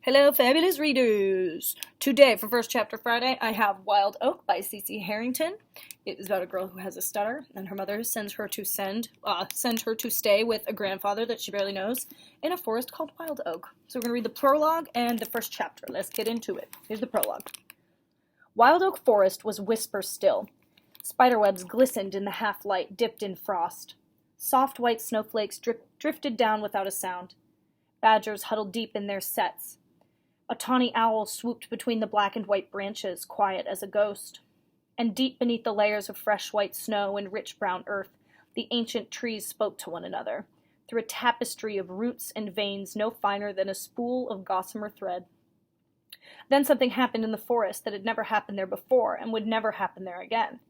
Hello, fabulous readers! Today, for First Chapter Friday, I have Wildoak by C.C. Harrington. It is about a girl who has a stutter, and her mother sends her to stay with a grandfather that she barely knows in a forest called Wildoak. So we're going to read the prologue and the first chapter. Let's get into it. Here's the prologue. Wildoak Forest was whisper still. Spiderwebs glistened in the half-light dipped in frost. Soft white snowflakes drifted down without a sound. Badgers huddled deep in their sets. A tawny owl swooped between the black and white branches, quiet as a ghost. And deep beneath the layers of fresh white snow and rich brown earth, the ancient trees spoke to one another, through a tapestry of roots and veins no finer than a spool of gossamer thread. Then something happened in the forest that had never happened there before and would never happen there again.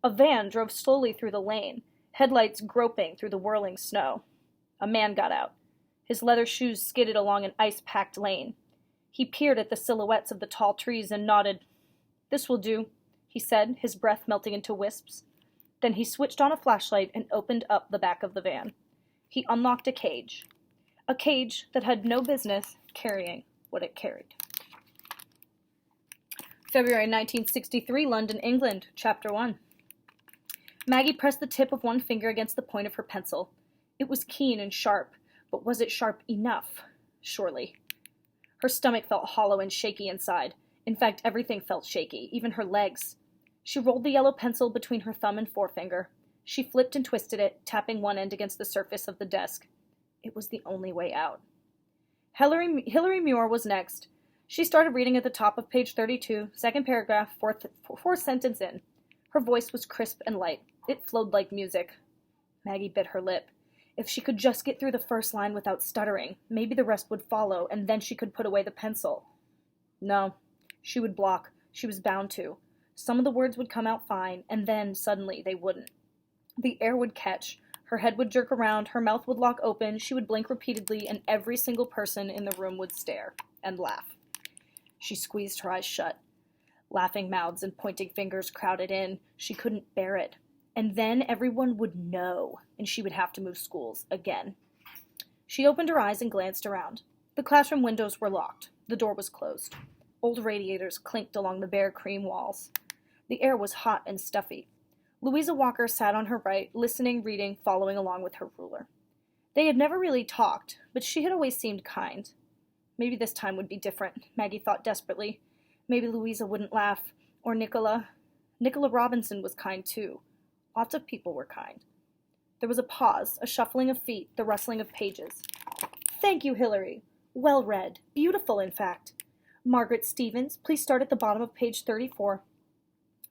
A van drove slowly through the lane, headlights groping through the whirling snow. A man got out. His leather shoes skidded along an ice-packed lane. He peered at the silhouettes of the tall trees and nodded. "This will do," he said, his breath melting into wisps. Then he switched on a flashlight and opened up the back of the van. He unlocked a cage that had no business carrying what it carried. February 1963, London, England, Chapter 1. Maggie pressed the tip of one finger against the point of her pencil. It was keen and sharp, but was it sharp enough? Surely. Her stomach felt hollow and shaky inside. In fact, everything felt shaky, even her legs. She rolled the yellow pencil between her thumb and forefinger. She flipped and twisted it, tapping one end against the surface of the desk. It was the only way out. Hilary Muir was next. She started reading at the top of page 32, second paragraph, fourth sentence in. Her voice was crisp and light. It flowed like music. Maggie bit her lip. If she could just get through the first line without stuttering, maybe the rest would follow, and then she could put away the pencil. No, she would block. She was bound to. Some of the words would come out fine, and then, suddenly, they wouldn't. The air would catch. Her head would jerk around, her mouth would lock open, she would blink repeatedly, and every single person in the room would stare and laugh. She squeezed her eyes shut. Laughing mouths and pointing fingers crowded in. She couldn't bear it. And then everyone would know, and she would have to move schools again. She opened her eyes and glanced around. The classroom windows were locked. The door was closed. Old radiators clinked along the bare cream walls. The air was hot and stuffy. Louisa Walker sat on her right, listening, reading, following along with her ruler. They had never really talked, but she had always seemed kind. Maybe this time would be different, Maggie thought desperately. Maybe Louisa wouldn't laugh, or Nicola. Nicola Robinson was kind too. Lots of people were kind. There was a pause, a shuffling of feet, the rustling of pages. "Thank you, Hilary. Well read. Beautiful, in fact. Margaret Stevens, please start at the bottom of page 34.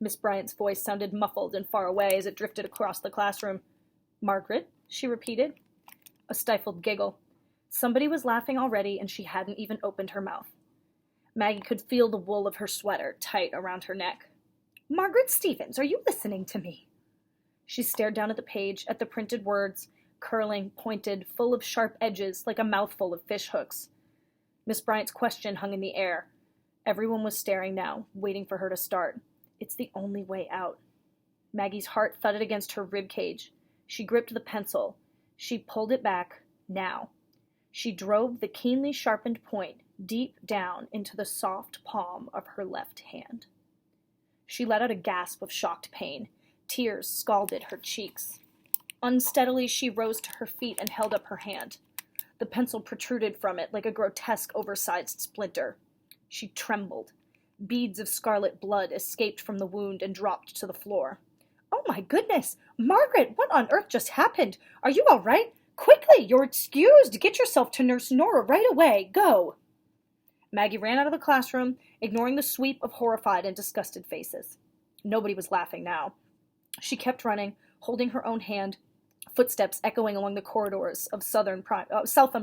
Miss Bryant's voice sounded muffled and far away as it drifted across the classroom. "Margaret?" she repeated. A stifled giggle. Somebody was laughing already, and she hadn't even opened her mouth. Maggie could feel the wool of her sweater tight around her neck. "Margaret Stevens, are you listening to me?" She stared down at the page, at the printed words, curling, pointed, full of sharp edges, like a mouthful of fish hooks. Miss Bryant's question hung in the air. Everyone was staring now, waiting for her to start. It's the only way out. Maggie's heart thudded against her rib cage. She gripped the pencil. She pulled it back, now. She drove the keenly sharpened point deep down into the soft palm of her left hand. She let out a gasp of shocked pain. Tears scalded her cheeks. Unsteadily, she rose to her feet and held up her hand. The pencil protruded from it like a grotesque, oversized splinter. She trembled. Beads of scarlet blood escaped from the wound and dropped to the floor. "Oh my goodness! Margaret, what on earth just happened? Are you all right? Quickly, you're excused! Get yourself to Nurse Nora right away! Go!" Maggie ran out of the classroom, ignoring the sweep of horrified and disgusted faces. Nobody was laughing now. She kept running, holding her own hand, footsteps echoing along the corridors of Southam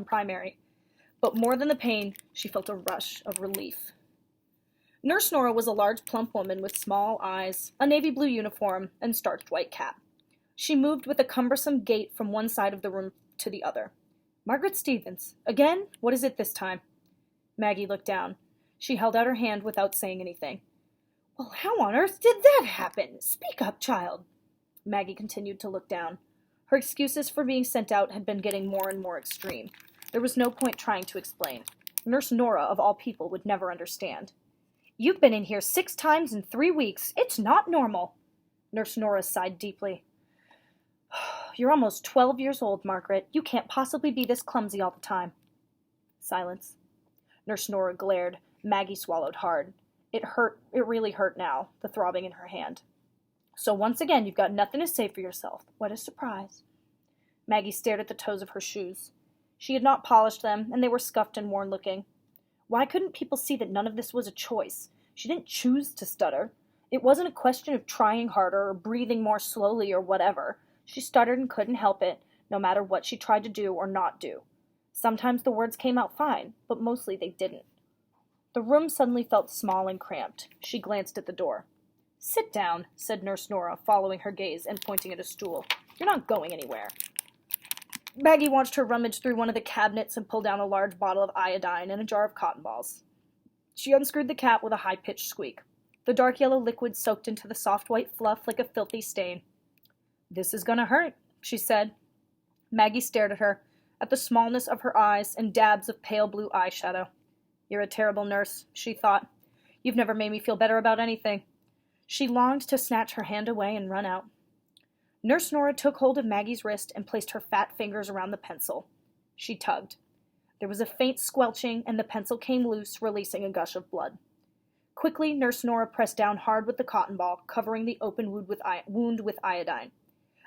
Primary. But more than the pain, she felt a rush of relief. Nurse Nora was a large, plump woman with small eyes, a navy blue uniform, and starched white cap. She moved with a cumbersome gait from one side of the room to the other. "Margaret Stevens. Again? What is it this time?" Maggie looked down. She held out her hand without saying anything. "Well, how on earth did that happen? Speak up, child." Maggie continued to look down. Her excuses for being sent out had been getting more and more extreme. There was no point trying to explain. Nurse Nora, of all people, would never understand. "You've been in here 6 times in 3 weeks. It's not normal." Nurse Nora sighed deeply. "You're almost 12 years old, Margaret. You can't possibly be this clumsy all the time." Silence. Nurse Nora glared. Maggie swallowed hard. It hurt. It really hurt now, the throbbing in her hand. "So once again, you've got nothing to say for yourself. What a surprise." Maggie stared at the toes of her shoes. She had not polished them, and they were scuffed and worn-looking. Why couldn't people see that none of this was a choice? She didn't choose to stutter. It wasn't a question of trying harder or breathing more slowly or whatever. She stuttered and couldn't help it, no matter what she tried to do or not do. Sometimes the words came out fine, but mostly they didn't. The room suddenly felt small and cramped. She glanced at the door. "Sit down," said Nurse Nora, following her gaze and pointing at a stool. "You're not going anywhere." Maggie watched her rummage through one of the cabinets and pull down a large bottle of iodine and a jar of cotton balls. She unscrewed the cap with a high-pitched squeak. The dark yellow liquid soaked into the soft white fluff like a filthy stain. "This is gonna hurt," she said. Maggie stared at her, at the smallness of her eyes and dabs of pale blue eyeshadow. "You're a terrible nurse," she thought. "You've never made me feel better about anything." She longed to snatch her hand away and run out. Nurse Nora took hold of Maggie's wrist and placed her fat fingers around the pencil. She tugged. There was a faint squelching, and the pencil came loose, releasing a gush of blood. Quickly, Nurse Nora pressed down hard with the cotton ball, covering the open wound with iodine.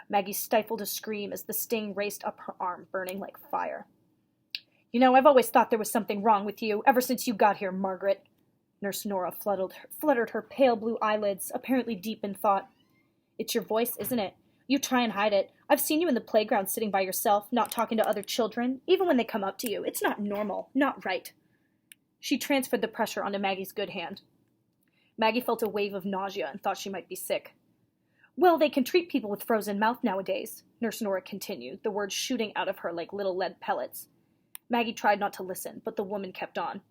Maggie stifled a scream as the sting raced up her arm, burning like fire. "You know, I've always thought there was something wrong with you, ever since you got here, Margaret." Nurse Nora fluttered her pale blue eyelids, apparently deep in thought. "It's your voice, isn't it? You try and hide it. I've seen you in the playground sitting by yourself, not talking to other children, even when they come up to you. It's not normal, not right." She transferred the pressure onto Maggie's good hand. Maggie felt a wave of nausea and thought she might be sick. "Well, they can treat people with frozen mouth nowadays," Nurse Nora continued, the words shooting out of her like little lead pellets. Maggie tried not to listen, but the woman kept on.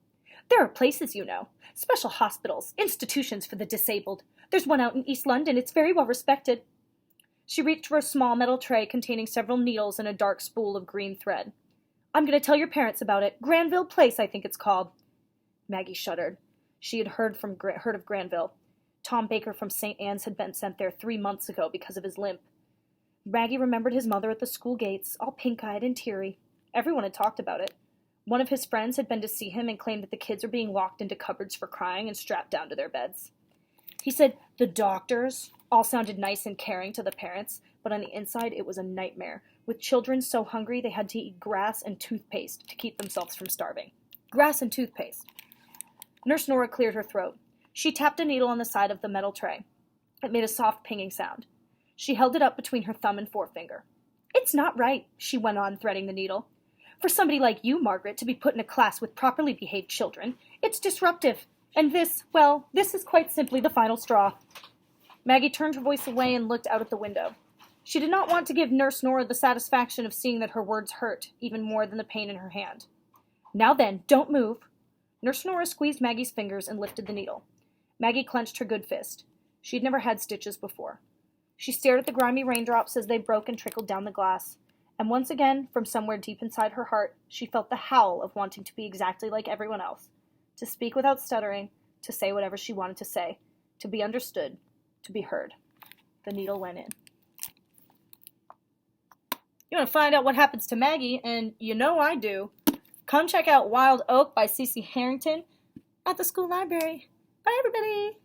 "There are places, you know. Special hospitals, institutions for the disabled. There's one out in East London. It's very well respected." She reached for a small metal tray containing several needles and a dark spool of green thread. "I'm going to tell your parents about it. Granville Place, I think it's called." Maggie shuddered. She had heard of Granville. Tom Baker from St. Anne's had been sent there 3 months ago because of his limp. Maggie remembered his mother at the school gates, all pink-eyed and teary. Everyone had talked about it. One of his friends had been to see him and claimed that the kids were being locked into cupboards for crying and strapped down to their beds. He said the doctors all sounded nice and caring to the parents, but on the inside it was a nightmare, with children so hungry they had to eat grass and toothpaste to keep themselves from starving. Grass and toothpaste. Nurse Nora cleared her throat. She tapped a needle on the side of the metal tray. It made a soft pinging sound. She held it up between her thumb and forefinger. "It's not right," she went on, threading the needle. "For somebody like you, Margaret, to be put in a class with properly behaved children. It's disruptive. And this is quite simply the final straw." Maggie turned her voice away and looked out at the window. She did not want to give Nurse Nora the satisfaction of seeing that her words hurt, even more than the pain in her hand. "Now then, don't move." Nurse Nora squeezed Maggie's fingers and lifted the needle. Maggie clenched her good fist. She had never had stitches before. She stared at the grimy raindrops as they broke and trickled down the glass. And once again, from somewhere deep inside her heart, she felt the howl of wanting to be exactly like everyone else. To speak without stuttering, to say whatever she wanted to say, to be understood, to be heard. The needle went in. You want to find out what happens to Maggie, and you know I do. Come check out Wildoak by C.C. Harrington at the school library. Bye, everybody!